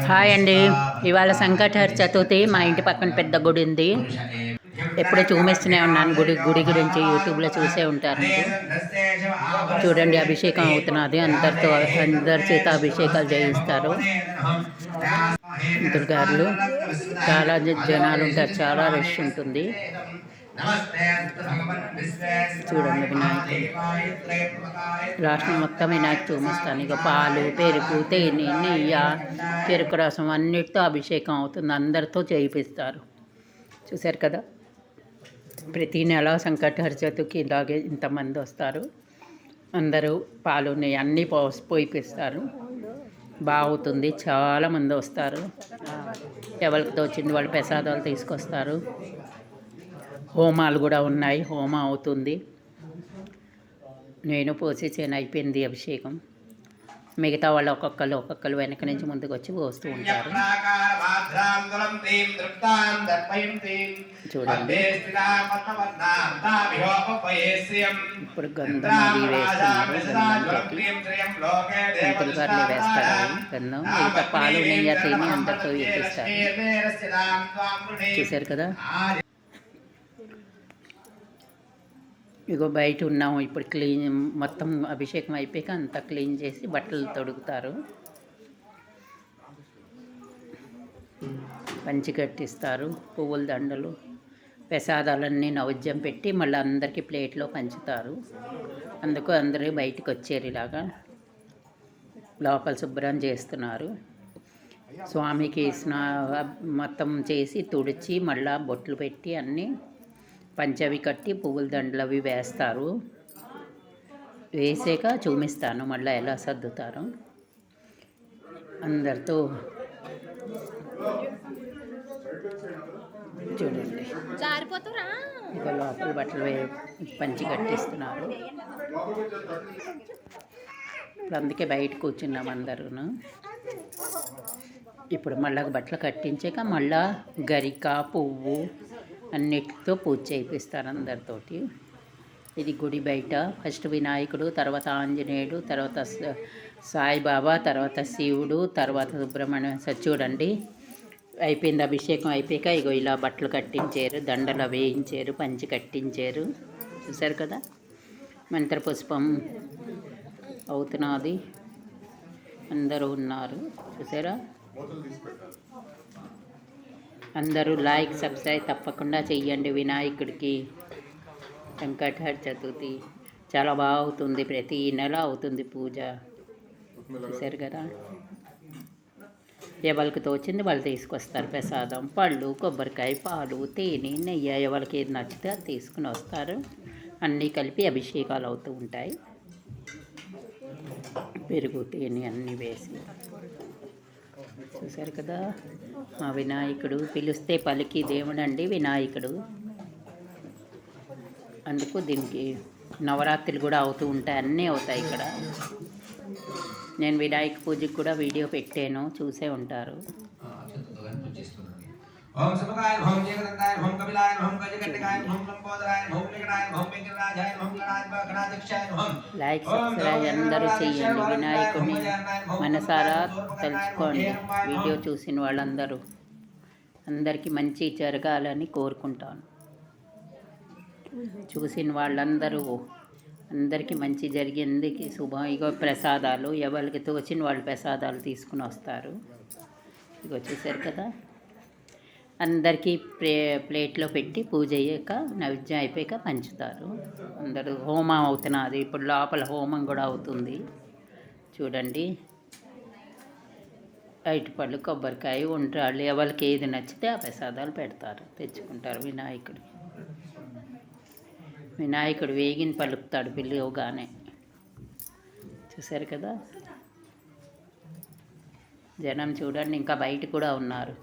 Hi అండి. ఇవాళ సంకటహర చతుర్థి. మా ఇంటి పక్కన పెద్ద గుడి ఉంది. ఎప్పుడూ చూపిస్తూనే ఉన్నాను గుడి గురించి. యూట్యూబ్లో చూసే ఉంటారు మీరు. చూడండి, అభిషేకం అవుతున్నది. అందరి చేత అభిషేకాలు చేయిస్తారు. దుర్గారులు చాలా జనాలు ఉంటారు, చాలా రష్ ఉంటుంది. చూడండి, వినాయకుడు లాస్ట్ మొత్తం వినాయక చూపిస్తాను. ఇక పాలు, పెరుగు, తేనె, నెయ్యి, చెరుకు రసం అన్నిటితో అభిషేకం అవుతుంది. అందరితో చేయిస్తారు. చూశారు కదా, ప్రతి నెల సంకటహర చతుర్థికి ఇలాగే ఇంతమంది వస్తారు. అందరూ పాలు, నెయ్యి అన్నీ పోయిపిస్తారు. బాగుంటుంది. చాలామంది వస్తారు. ఎవరికి తోచింది వాళ్ళు ప్రసాదాలు తీసుకొస్తారు. హోమాలు కూడా ఉన్నాయి. హోమం అవుతుంది. నేను పోసేసాను, అయిపోయింది అభిషేకం. మిగతా వాళ్ళు ఒక్కొక్కరు వెనక నుంచి ముందుకు వచ్చి పోస్తూ ఉంటారు. చూడండి, ఇప్పుడు గంధం అది వేస్తున్నారు. పంతులు గారిని వేస్తారు గంధం. మిగతా పాలు, నెయ్యి, తేనె అందరితో వేపిస్తారు. చూశారు కదా, ఇగో బయట ఉన్నాము. ఇప్పుడు క్లీన్ మొత్తం అభిషేకం అయిపోయాక అంతా క్లీన్ చేసి బట్టలు తొడుగుతారు. పంచి కట్టిస్తారు. పువ్వుల దండలు, ప్రసాదాలన్నీ నైవేద్యం పెట్టి మళ్ళీ అందరికీ ప్లేట్లో పంచుతారు. అందుకు అందరూ బయటకు వచ్చారు. ఇలాగా లోపల శుభ్రం చేస్తున్నారు. స్వామికి మొత్తం చేసి తుడిచి మళ్ళీ బొట్లు పెట్టి అన్నీ పంచవి కట్టి పువ్వుల దండలు అవి వేస్తారు. వేసాక చూపిస్తాను మళ్ళీ ఎలా సర్దుతారు. అందరితో చూడండి, ఇక లోపల బట్టలు పంచి కట్టిస్తున్నారు. ఇప్పుడు అందుకే బయట కూర్చున్నాం అందరూ. ఇప్పుడు మళ్ళీ బట్టలు కట్టించాక మళ్ళీ గరిక, పువ్వు అన్నిటితో పూజ చేయిస్తారు అందరితోటి. ఇది గుడి బయట. ఫస్ట్ వినాయకుడు, తర్వాత ఆంజనేయుడు, తర్వాత సాయిబాబా, తర్వాత శివుడు, తర్వాత సుబ్రహ్మణ్యం. చూడండి, అయిపోయింది అభిషేకం అయిపోయాక ఇగో ఇలా బట్టలు కట్టించారు, దండలు వేయించారు, పంచి కట్టించారు. చూసారు కదా, మంత్రపుష్పం అవుతున్నది. అందరూ ఉన్నారు. చూసారా, అందరూ లైక్, సబ్స్క్రైబ్ తప్పకుండా చెయ్యండి. వినాయకుడికి సంకటహర చతుర్థి చాలా బాగా అవుతుంది. ప్రతి నెల అవుతుంది పూజ. చూశారు కదా, ఎవరికి తోచింది వాళ్ళు తీసుకొస్తారు. ప్రసాదం, పళ్ళు, కొబ్బరికాయ, పాలు, తేనె, నెయ్యి ఎవరికి ఏది నచ్చితే అది తీసుకుని వస్తారు. అన్నీ కలిపి అభిషేకాలు అవుతూ ఉంటాయి. పెరుగు, తేనె అన్నీ వేసి. చూశారు కదా, మా వినాయకుడు పిలిస్తే పలికి దేవుడండి వినాయకుడు. అందుకు దీనికి నవరాత్రులు కూడా అవుతూ ఉంటాయి. అన్నీ అవుతాయి ఇక్కడ. నేను వినాయక పూజకి కూడా వీడియో పెట్టాను, చూసే ఉంటారు. లైక్, సబ్స్క్రైబ్ అందరూ చెయ్యండి. వినాయకుడిని మనసారా తలుచుకోండి. వీడియో చూసిన వాళ్ళందరూ అందరికీ మంచి జరగాలని కోరుకుంటాను. చూసిన వాళ్ళందరూ అందరికీ మంచి జరిగేందుకు శుభం. ఇగో ప్రసాదాలు, ఎవరికి తోచిన వాళ్ళు ప్రసాదాలు తీసుకుని వస్తారు. ఇగో చూశారు కదా, అందరికీ ప్లేట్లో పెట్టి పూజ అయ్యాక నైవేద్యం అయిపోయాక పంచుతారు. అందరూ హోమం అవుతున్నది. ఇప్పుడు లోపల హోమం కూడా అవుతుంది. చూడండి, అరటిపళ్ళు, కొబ్బరికాయ, ఉండ్రాళ్ళు ఎవరికి ఏది నచ్చితే ఆ ప్రసాదాలు పెడతారు, తెచ్చుకుంటారు. వినాయకుడు వేగిన పలుకుతాడు పిలువగానే. చూశారు కదా, జనం చూడండి ఇంకా బయట కూడా ఉన్నారు.